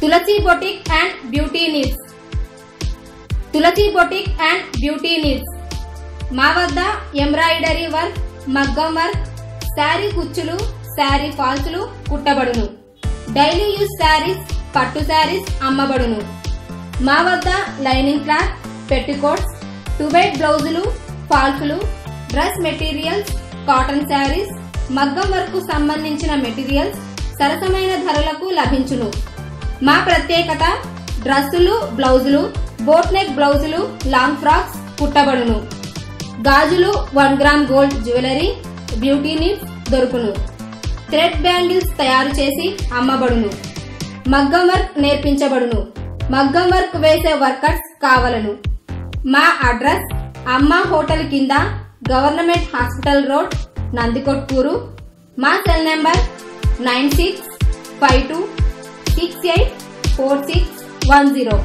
Tulasi boutique and beauty needs. Tulasi boutique and beauty needs మా వద్ద embroidery work, మగ్గం work, sari కుచ్చులు, శారీ ఫాల్స్లు కుట్టబడును. డైలీ యూజ్ శారీస్, పట్టు శారీస్ అమ్మబడును. మా వద్ద లైనింగ్ క్లాత్, పెట్టికోట్స్, 2x బ్లౌజులు, ఫాల్స్లు, డ్రెస్ మెటీరియల్స్, కాటన్ శారీస్, మగ్గం వర్క్ కు సంబంధించిన మెటీరియల్స్ సరసమైన ధరలకు లభించును. మా ప్రత్యేకత డ్రెస్సులు, బ్లౌజులు, బోట్ నెక్ బ్లౌజులు, లాంగ్ ఫ్రాక్స్ కుట్టబడును. గాజులు, 1 gram gold jewellery, beauty needs దొరుకును. థ్రెడ్ బ్యాంగిల్స్ తయారు చేసి అమ్మబడును. మగ్గం వర్క్ నేర్పించబడును. మగ్గం వర్క్ వేసే వర్కర్స్ కావలను. మా అడ్రస్ అమ్మ హోటల్ కింద, గవర్నమెంట్ హాస్పిటల్ రోడ్, నందికొట్కూరు. మా cell number 9652684610.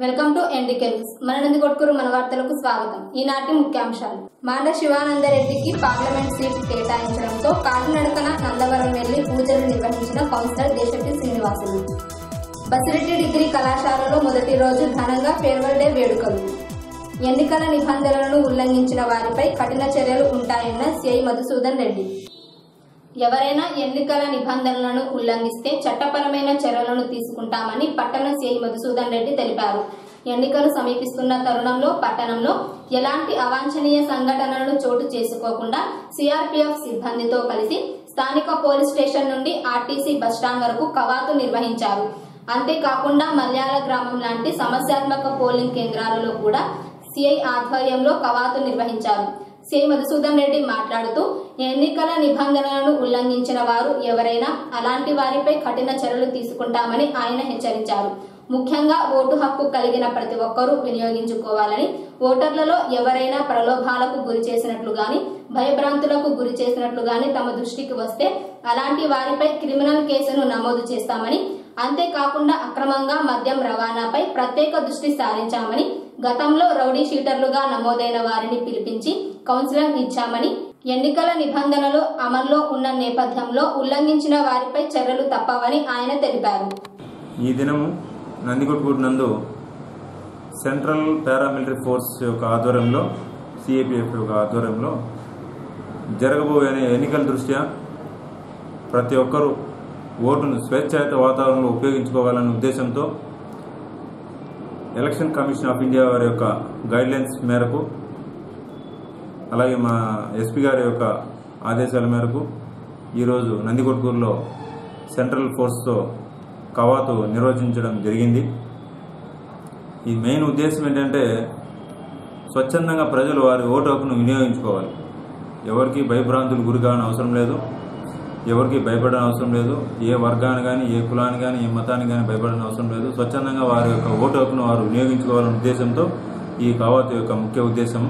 Welcome to NDK news. మన నందికొట్కూరు మన వార్తలకు స్వాగతం. ఈనాటి ముఖ్యాంశాలు. మాండ శివానందరెడ్డికి పార్లమెంట్ సీట్ కేటాయించడంతో కాలినడకన నందవరం వెళ్లి పూజలు నిర్వహించిన కౌన్సిలర్ దేశెట్టి శ్రీనివాసులు. బసిరెడ్డి డిగ్రీ కళాశాలలో మొదటి రోజు ఘనంగా ఫేర్వెల్ డే వేడుకలు. ఎన్నికల నిబంధనలను ఉల్లంఘించిన వారిపై కఠిన చర్యలు ఉంటాయన్న సిఐ మధుసూదన్ రెడ్డి. ఎవరైనా ఎన్నికల నిబంధనలను ఉల్లంఘిస్తే చట్టపరమైన చర్యలను తీసుకుంటామని పట్టణ సిఐ మధుసూదన్ రెడ్డి తెలిపారు. ఎన్నికలు సమీపిస్తున్న తరుణంలో పట్టణంలో ఎలాంటి అవాంఛనీయ సంఘటనలను చోటు చేసుకోకుండా సిఆర్పీఎఫ్ సిబ్బందితో కలిసి స్థానిక పోలీస్ స్టేషన్ నుండి ఆర్టీసీ బస్టాండ్ వరకు కవాతు నిర్వహించారు. అంతేకాకుండా మల్యాల గ్రామం లాంటి సమస్యాత్మక పోలింగ్ కేంద్రాలలో కూడా సిఐ ఆధ్వర్యంలో కవాతు నిర్వహించారు. సిఐ మధుసూదన్ రెడ్డి మాట్లాడుతూ ఎన్నికల నిబంధనలను ఉల్లంఘించిన వారు ఎవరైనా అలాంటి వారిపై కఠిన చర్యలు తీసుకుంటామని ఆయన హెచ్చరించారు. ముఖ్యంగా ఓటు హక్కు కలిగిన ప్రతి ఒక్కరూ వినియోగించుకోవాలని, ఓటర్లలో ఎవరైనా ప్రలోభాలకు గురి చేసినట్లు గాని, భయభ్రాంతులకు గురి చేసినట్లు గాని తమ దృష్టికి వస్తే అలాంటి వారిపై క్రిమినల్ కేసును నమోదు చేస్తామని, అంతేకాకుండా అక్రమంగా మద్యం రవాణాపై ప్రత్యేక దృష్టి సారించామని, గతంలో రౌడీ షీటర్లుగా నమోదైన వారిని పిలిపించి కౌన్సిలింగ్ ఇచ్చామని, ఎన్నికల నిబంధనలు అమల్లో ఉన్న నేపథ్యంలో ఉల్లంఘించిన వారిపై చర్యలు తప్పవని ఆయన తెలిపారు. ఈ దినం నందికొట్కూరు నందు సెంట్రల్ పారామిలిటరీ ఫోర్స్ యొక్క ఆధ్వర్యంలో, సిఏపిఎఫ్ యొక్క ఆధ్వర్యంలో జరగబోయే ఎన్నికల దృష్ట్యా ప్రతి ఒక్కరూ ఓటును స్వేచ్ఛాయుత వాతావరణంలో ఉపయోగించుకోవాలనే ఉద్దేశంతో ఎలక్షన్ కమిషన్ ఆఫ్ ఇండియా వారి యొక్క గైడ్లైన్స్ మేరకు, అలాగే మా ఎస్పీ గారి యొక్క ఆదేశాల మేరకు ఈరోజు నందికొట్కూరులో సెంట్రల్ ఫోర్స్తో కవాతు నిర్వహించడం జరిగింది. ఈ మెయిన్ ఉద్దేశం ఏంటంటే స్వచ్ఛందంగా ప్రజలు వారి ఓటు హక్కును వినియోగించుకోవాలి. ఎవరికి భయభ్రాంతులు గురి కాని అవసరం లేదు, ఎవరికి భయపడని అవసరం లేదు, ఏ వర్గాన్ని కానీ, ఏ కులాన్ని కానీ, ఏ మతానికి కానీ భయపడని అవసరం లేదు. స్వచ్ఛందంగా వారి యొక్క ఓటు హక్కును వారు వినియోగించుకోవాలనే ఉద్దేశంతో ఈ కవాతు యొక్క ముఖ్య ఉద్దేశం.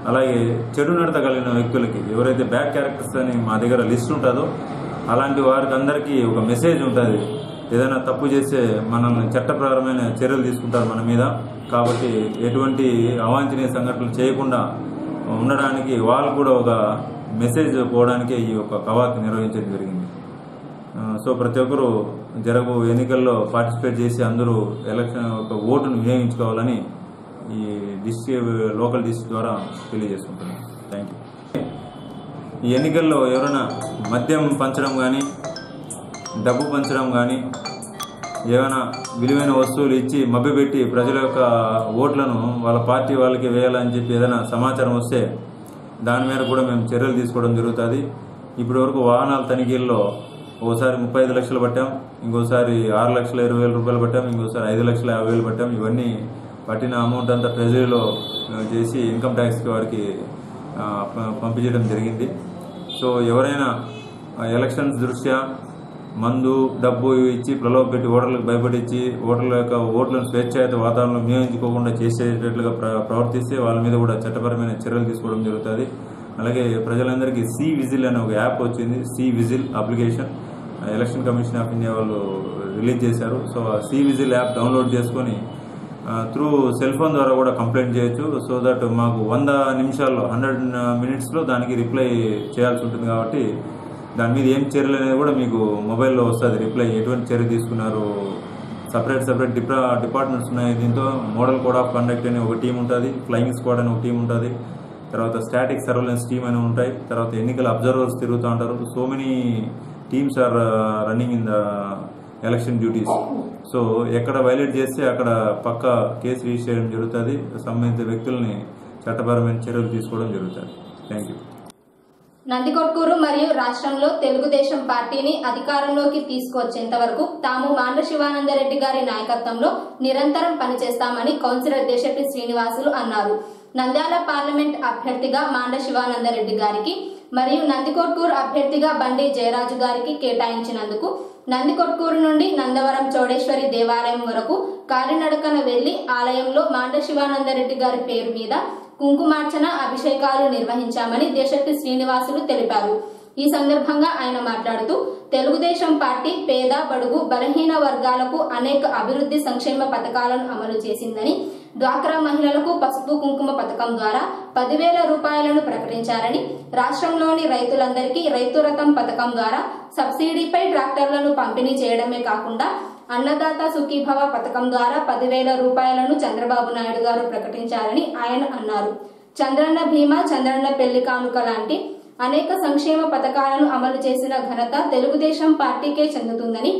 అలాగే చెడు నడత కలిగిన వ్యక్తులకి, ఎవరైతే బ్యాడ్ క్యారెక్టర్స్ అని మా దగ్గర లిస్ట్ ఉంటుందో అలాంటి వారికి అందరికీ ఒక మెసేజ్ ఉంటుంది. ఏదైనా తప్పు చేస్తే మనల్ని చట్టపరమైన చర్యలు తీసుకుంటారు మన మీద. కాబట్టి ఎటువంటి అవాంఛనీయ సంఘటనలు చేయకుండా ఉండడానికి వాళ్ళు కూడా ఒక మెసేజ్ పోవడానికే ఈ యొక్క కవాతు నిర్వహించడం జరిగింది. సో ప్రతి ఒక్కరూ జరగబో ఎన్నికల్లో పార్టిసిపేట్ చేసి అందరూ ఎలక్షన్ ఒక ఓటును వినియోగించుకోవాలని ఈ లోకల్ డిస్ట్రిక్ట్ ద్వారా తెలియజేసుకుంటున్నాను. Thank you. ఈ ఎన్నికల్లో ఎవరైనా మద్యం పంచడం కానీ, డబ్బు పంచడం కానీ, ఏమైనా విలువైన వస్తువులు ఇచ్చి మభ్యపెట్టి ప్రజల యొక్క ఓట్లను వాళ్ళ పార్టీ వాళ్ళకి వేయాలని చెప్పి ఏదైనా సమాచారం వస్తే దాని మీద కూడా మేము చర్యలు తీసుకోవడం జరుగుతుంది. ఇప్పటి వరకు వాహనాల తనిఖీల్లో ఓసారి 35 లక్షలు పట్టాం, ఇంకోసారి 6,20,000 పట్టాం, ఇంకోసారి 5,50,000 పట్టాం. ఇవన్నీ పట్టిన అమౌంట్ అంతా ట్రెజరీలో చేసి ఇన్కమ్ ట్యాక్స్కి వారికి పంపించడం జరిగింది. సో ఎవరైనా ఎలక్షన్స్ దృష్ట్యా మందు, డబ్బు ఇచ్చి ప్రలోభపెట్టి ఓటర్లకు భయపడించి ఓటర్ల యొక్క ఓట్లను స్వేచ్ఛాయుత వాతావరణంలో వినియోగించుకోకుండా చేసేటట్లుగా ప్రవర్తిస్తే వాళ్ళ మీద కూడా చట్టపరమైన చర్యలు తీసుకోవడం జరుగుతుంది. అలాగే ప్రజలందరికీ సి విజిల్ అనే ఒక యాప్ వచ్చింది. C vigil application election commission of India వాళ్ళు రిలీజ్ చేశారు. సో ఆ సి విజిల్ యాప్ డౌన్లోడ్ చేసుకొని త్రూ సెల్ ఫోన్ ద్వారా కూడా కంప్లైంట్ చేయొచ్చు. సో దట్ మాకు 100 నిమిషాల్లో 100 మినిట్స్లో దానికి రిప్లై చేయాల్సి ఉంటుంది. కాబట్టి దాని మీద ఏం చర్యలు అనేది కూడా మీకు మొబైల్లో వస్తుంది రిప్లై, ఎటువంటి చర్య తీసుకున్నారు. సపరేట్ డిపార్ట్మెంట్స్ ఉన్నాయి. దీంతో మోడల్ కోడ్ ఆఫ్ కండక్ట్ అనే ఒక టీం ఉంటుంది, ఫ్లయింగ్ స్క్వాడ్ అనే ఒక టీం ఉంటుంది, తర్వాత స్టాటిక్ సర్వేలెన్స్ టీమ్ అని ఉంటాయి, తర్వాత ఎన్నికల అబ్జర్వర్స్ తిరుగుతూ ఉంటారు. So many teams are running in the election duties. So ఎక్కడ వైలేట్ చేస్తే అక్కడ పక్క కేసు రిజిస్టర్ చేయడం జరుగుతుంది. సంబంధిత వ్యక్తుల్ని చట్టపరమైన చర్యలు తీసుకోవడం జరుగుతుంది. Thank you. నందికొట్కూరు మరియు రాష్ట్రంలో తెలుగుదేశం పార్టీని అధికారంలోకి తీసుకొచ్చేంత వరకు తాము మాండ్ర శివానందరెడ్డి గారి నాయకత్వంలో నిరంతరం పనిచేస్తామని కౌన్సిలర్ దేశెట్టి శ్రీనివాసులు అన్నారు. నంద్యాల పార్లమెంట్ అభ్యర్థిగా మాండ్ర శివానందరెడ్డి గారికి మరియు నందికొట్కూరు అభ్యర్థిగా బండి జయరాజు గారికి కేటాయించినందుకు నందికొట్కూరు నుండి నందవరం చౌడేశ్వరి దేవాలయం వరకు కాలినడకన వెళ్లి ఆలయంలో మాండ్ర శివానందరెడ్డి గారి పేరు మీద కుంకుమార్చన, అభిషేకాలు నిర్వహించామని దేశెట్టి శ్రీనివాసులు తెలిపారు. ఈ సందర్భంగా ఆయన మాట్లాడుతూ తెలుగుదేశం పార్టీ పేద, బడుగు, బలహీన వర్గాలకు అనేక అభివృద్ధి సంక్షేమ పథకాలను అమలు చేసిందని, డ్వాక్రా మహిళలకు పసుపు కుంకుమ పథకం ద్వారా 10,000 రూపాయలను ప్రకటించారని, రాష్ట్రంలోని రైతులందరికీ రైతు రథం పథకం ద్వారా సబ్సిడీపై ట్రాక్టర్లను పంపిణీ చేయడమే కాకుండా అన్నదాత సుఖీభవ పథకం ద్వారా 10,000 రూపాయలను చంద్రబాబు నాయుడు గారు ప్రకటించారని ఆయన అన్నారు. చంద్రన్న బీమా, చంద్రన్న పెళ్లి కానుక లాంటి అనేక సంక్షేమ పథకాలను అమలు చేసిన ఘనత తెలుగుదేశం పార్టీకే చెందుతుందని,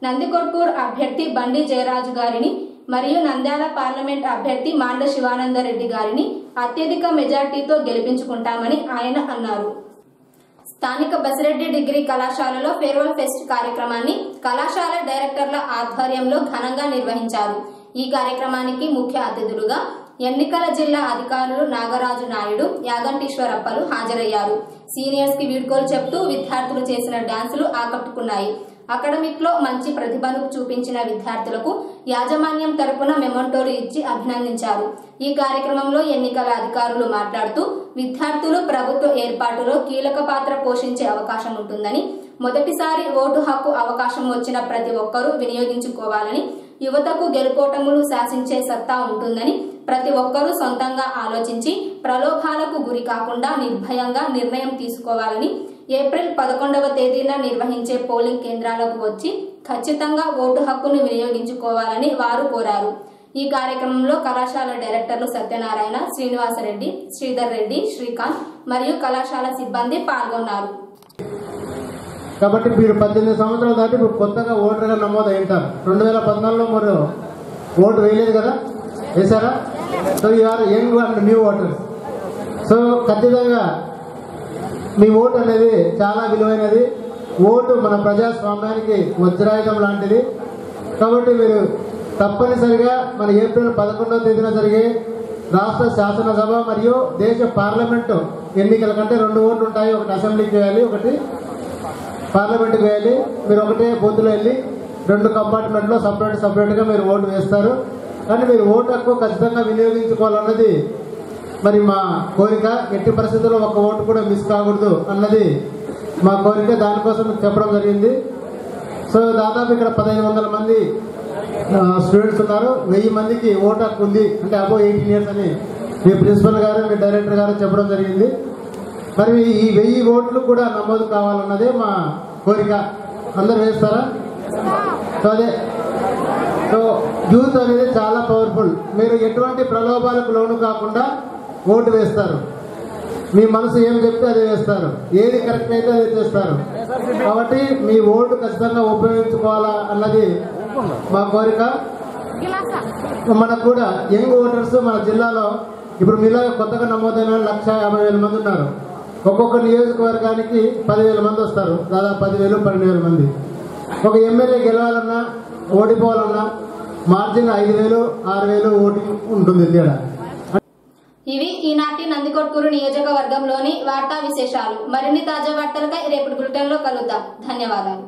నందికొట్కూరు అభ్యర్థి బండి జయరాజు గారిని మరియు నంద్యాల పార్లమెంట్ అభ్యర్థి మాండ్ర శివానందరెడ్డి గారిని అత్యధిక మెజార్టీతో గెలిపించుకుంటామని ఆయన అన్నారు. స్థానిక బసిరెడ్డి డిగ్రీ కళాశాలలో ఫేర్వెల్ ఫెస్ట్ కార్యక్రమాన్ని కళాశాల డైరెక్టర్ల ఆధ్వర్యంలో ఘనంగా నిర్వహించారు. ఈ కార్యక్రమానికి ముఖ్య అతిథులుగా ఎన్నికల జిల్లా అధికారులు నాగరాజు నాయుడు, యాగంటీశ్వరప్పలు హాజరయ్యారు. సీనియర్స్ కి వీడ్కోలు చెప్తూ విద్యార్థులు చేసిన డాన్సులు ఆకట్టుకున్నాయి. అకాడమిక్ లో మంచి ప్రతిభను చూపించిన విద్యార్థులకు యాజమాన్యం తరపున మెమోంటోలు ఇచ్చి అభినందించారు. ఈ కార్యక్రమంలో ఎన్నికల అధికారులు మాట్లాడుతూ విద్యార్థులు ప్రభుత్వ ఏర్పాటులో కీలక పాత్ర పోషించే అవకాశం ఉంటుందని, మొదటిసారి ఓటు హక్కు అవకాశం వచ్చిన ప్రతి ఒక్కరూ వినియోగించుకోవాలని, యువతకు గెలుపోటములు శాసించే సత్తా ఉంటుందని, ప్రతి ఒక్కరూ సొంతంగా ఆలోచించి ప్రలోభాలకు గురి కాకుండా నిర్భయంగా నిర్ణయం తీసుకోవాలని, ఏప్రిల్ 11వ తేదీన నిర్వహించే పోలింగ్ కేంద్రాలకు వచ్చి ఖచ్చితంగా ఓటు హక్కును వినియోగించుకోవాలని వారు కోరారు. ఈ కార్యక్రమంలో కళాశాల డైరెక్టర్లు సత్యనారాయణ, శ్రీనివాసరెడ్డి, శ్రీధర్ రెడ్డి, శ్రీకాంత్ మరియు కళాశాల సిబ్బంది పాల్గొన్నారు. కాబట్టి మీరు 18 సంవత్సరాల దాటి ఇప్పుడు కొత్తగా ఓటర్గా నమోదు అయింటారు. 2014లో మీరు ఓటు వేయలేదు కదా, వేశారా? So you're young and new voter. So ఖచ్చితంగా మీ ఓటు అనేది చాలా విలువైనది. ఓటు మన ప్రజాస్వామ్యానికి వజ్రాయుధం లాంటిది. కాబట్టి మీరు తప్పనిసరిగా మన ఏప్రిల్ 11వ తేదీన జరిగే రాష్ట్ర శాసనసభ మరియు దేశ పార్లమెంటు ఎన్నికల కంటే 2 ఓట్లు ఉంటాయి. ఒకటి అసెంబ్లీకి వేయాలి, ఒకటి పార్లమెంట్కి వేయాలి. మీరు ఒకటే బూత్లో వెళ్ళి 2 కంపార్ట్మెంట్లో సపరేట్గా మీరు ఓటు వేస్తారు. కానీ మీరు ఓటు హక్కు ఖచ్చితంగా వినియోగించుకోవాలన్నది మరి మా కోరిక. ఎట్టి పరిస్థితుల్లో ఒక ఓటు కూడా మిస్ కాకూడదు అన్నది మా కోరిక. దానికోసం చెప్పడం జరిగింది. సో దాదాపు ఇక్కడ 1500 మంది స్టూడెంట్స్ ఉన్నారు. 1000 మందికి ఓటు హక్కు ఉంది, అంటే అబోవ్ 18 ఇయర్స్ అని మీ ప్రిన్సిపల్ గారు, మీ డైరెక్టర్ గారు చెప్పడం జరిగింది. మరి ఈ 1000 ఓట్లు కూడా నమోదు కావాలన్నదే మా కోరిక. అందరు వేస్తారా? సో అదే. సో యూత్ అనేది చాలా పవర్ఫుల్. మీరు ఎటువంటి ప్రలోభాలకు లోను కాకుండా ఓటు వేస్తారు. మీ మనసు ఏం చెప్తే అదే వేస్తారు, ఏది కరెక్ట్ అయితే అదే చేస్తారు. కాబట్టి మీ ఓటు ఖచ్చితంగా ఉపయోగించుకోవాలా అన్నది మా కోరిక. మనకు కూడా యంగ్ ఓటర్స్ మన జిల్లాలో ఇప్పుడు మీలో కొత్తగా నమోదైన 1,50,000 మంది ఉన్నారు. ఒక్కొక్క నియోజకవర్గానికి 10,000 మంది వస్తారు, దాదాపు 10,000 12,000 మంది. ఒక ఎమ్మెల్యే గెలవాలన్నా ఓడిపోవాలన్నా మార్జిన్ 5,000 6,000 ఓటింగ్ ఉంటుంది తేడా. ఇవి ఈనాటి నందికొట్కూరు నియోజకవర్గంలోని వార్తా విశేషాలు. మరిన్ని తాజా వార్తలకై రేపటి బులెటిన్లో కలుద్దాం. ధన్యవాదాలు.